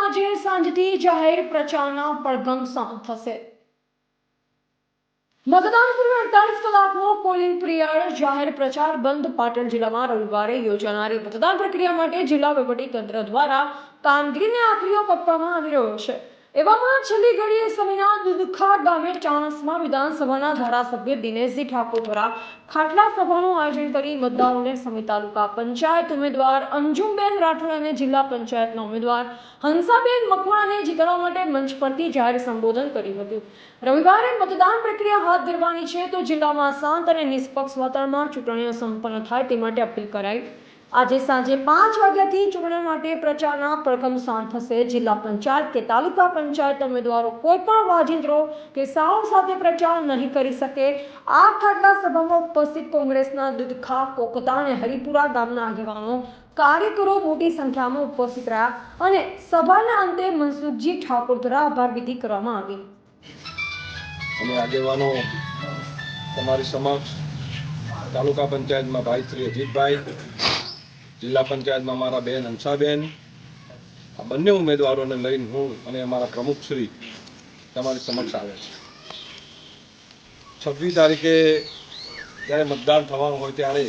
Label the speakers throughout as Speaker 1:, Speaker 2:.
Speaker 1: આજે સાંજથી જાહેર પ્રચારના પડઘમ શાંત થશે. મતદાન પૂર્વે 48 કલાકનો પોલિંગ પિરિયડ જાહેર પ્રચાર બંધ. પાટણ જિલ્લામાં રવિવારે યોજાનારી મતદાન પ્રક્રિયા માટે જિલ્લા વહીવટીતંત્ર દ્વારા કામગીરીને આખરી ઓપ આપવામાં આવી રહ્યો છે. એવામાં છેલ્લી ઘડીએ સમીના દુધખા ગામે ચાણસ્મા વિધાનસભાના ધારાસભ્ય દિનેશજી ઠાકોર દ્વારા ખાટલા સભાનું આયોજન કરી મતદારોને સમી તાલુકા પંચાયત ઉમેદવાર અંજુમબેન રાઠોડ અને જિલ્લા પંચાયતના ઉમેદવાર હંસાબેન મકવાણાને જીતાડવા માટે મંચ પરથી જાહેર સંબોધન કર્યું હતું. રવિવારે મતદાન પ્રક્રિયા હાથ ધરવાની છે તો જિલ્લામાં શાંત અને નિષ્પક્ષ વાતાવરણમાં ચૂંટણીઓ સંપન્ન થાય તે માટે અપીલ કરાઈ. આજે સાંજે 5 વાગ્યાથી ચૂંટણી માટે પ્રચારના પડઘમ શાંત થશે. જિલ્લા પંચાયત કે તાલુકા પંચાયત ઉમેદવારો કોઈ પણ વાજિંત્રો કે સાઉન્ડ સાથે પ્રચાર નહીં કરી શકે. આ ખાટલા સભામાં ઉપસ્થિત કોંગ્રેસના દુધખા, કોકતા અને હરિપુરા ગામના આગેવાનો, કાર્યકરો મોટી સંખ્યામાં ઉપસ્થિત રહ્યા અને સભાના અંતે મનસુખજી ઠાકોર દ્વારા આભાર વિધિ કરવામાં આવી.
Speaker 2: અમે આગેવાનો તમારી સમક્ષ તાલુકા પંચાયતમાં ભાઈ શ્રી અજીતભાઈ, જિલ્લા પંચાયતમાં મારા બેન હંસાબેન, આ બંને ઉમેદવારોને લઈને હું અને અમારા પ્રમુખ શ્રી તમારી સમક્ષ આવે છે. 26 તારીખે જ્યારે મતદાન થવાનું હોય ત્યારે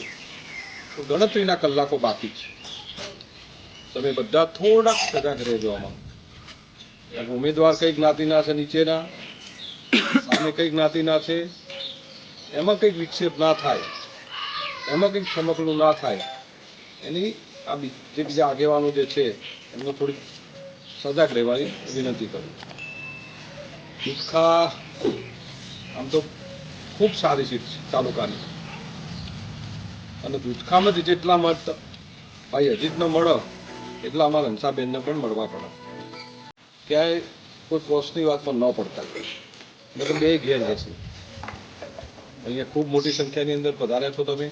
Speaker 2: ગણતરીના કલાકો બાકી છે. તમે બધા થોડાક સજાગ રહેજો. આમાં ઉમેદવાર કઈ જ્ઞાતિના છે, નીચેના સામે કઈ જ્ઞાતિના છે, એમાં કંઈક વિક્ષેપ ના થાય, એમાં કંઈક ચમકલું ના થાય, એની આ જે બીજા આગેવાનો જે છે એમને થોડી સજાગ રહેવાની વિનંતી કરું. દુધખા આમ તો ખૂબ સારી સીટ છે તાલુકાની, અને દુધખામાં જેટલા મત ભાઈ અજીતને મળે એટલા અમારા હંસાબેનને પણ મળવા પડે. ક્યાંય કોઈ ક્રોસની વાત પણ ન પડતા, એટલે બે ઘેર જશે. અહીંયા ખૂબ મોટી સંખ્યાની અંદર પધાર્યા છો તમે.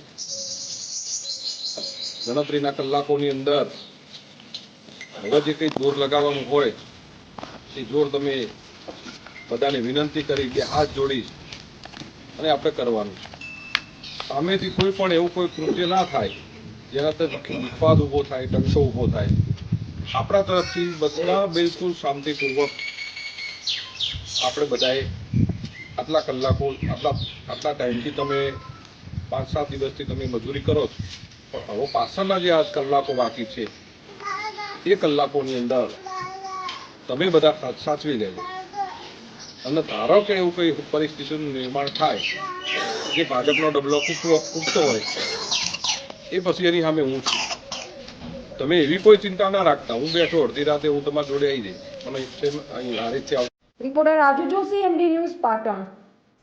Speaker 2: ગણતરીના કલાકોની અંદર હવે જે કંઈ જોર લગાવવાનું હોય એ જોર તમે બધાને વિનંતી કરી કે હાથ જોડી અને આપણે કરવાનું છે. સામેથી કોઈ પણ એવું કોઈ કૃત્ય ના થાય જેનાથી વિવાદ ઊભો થાય, ટંકો ઊભો થાય. આપણા તરફથી બધા બિલકુલ શાંતિપૂર્વક આપણે બધાએ આટલા કલાકો આટલા ટાઈમથી તમે 5-7 દિવસથી તમે મજૂરી કરો છો, પણ હવે પાછળના જે આ કલાકો બાકી છે એ કલાકોની અંદર તમે બધા સાચવી લેજો. અને ધારો કે એવું કોઈ પરિસ્થિતિનું નિર્માણ થાય જે ભાજપનો ડબલો ફૂટતો હોય એ પછી એની સામે હું છું. તમે એવી કોઈ ચિંતા ના રાખતા. હું બેઠો અડધી રાતે હું તમારી જોડે આવી જઈશ. પણ અહીં આ રીતે
Speaker 1: reporter Raju Joshi, MD news, Patan.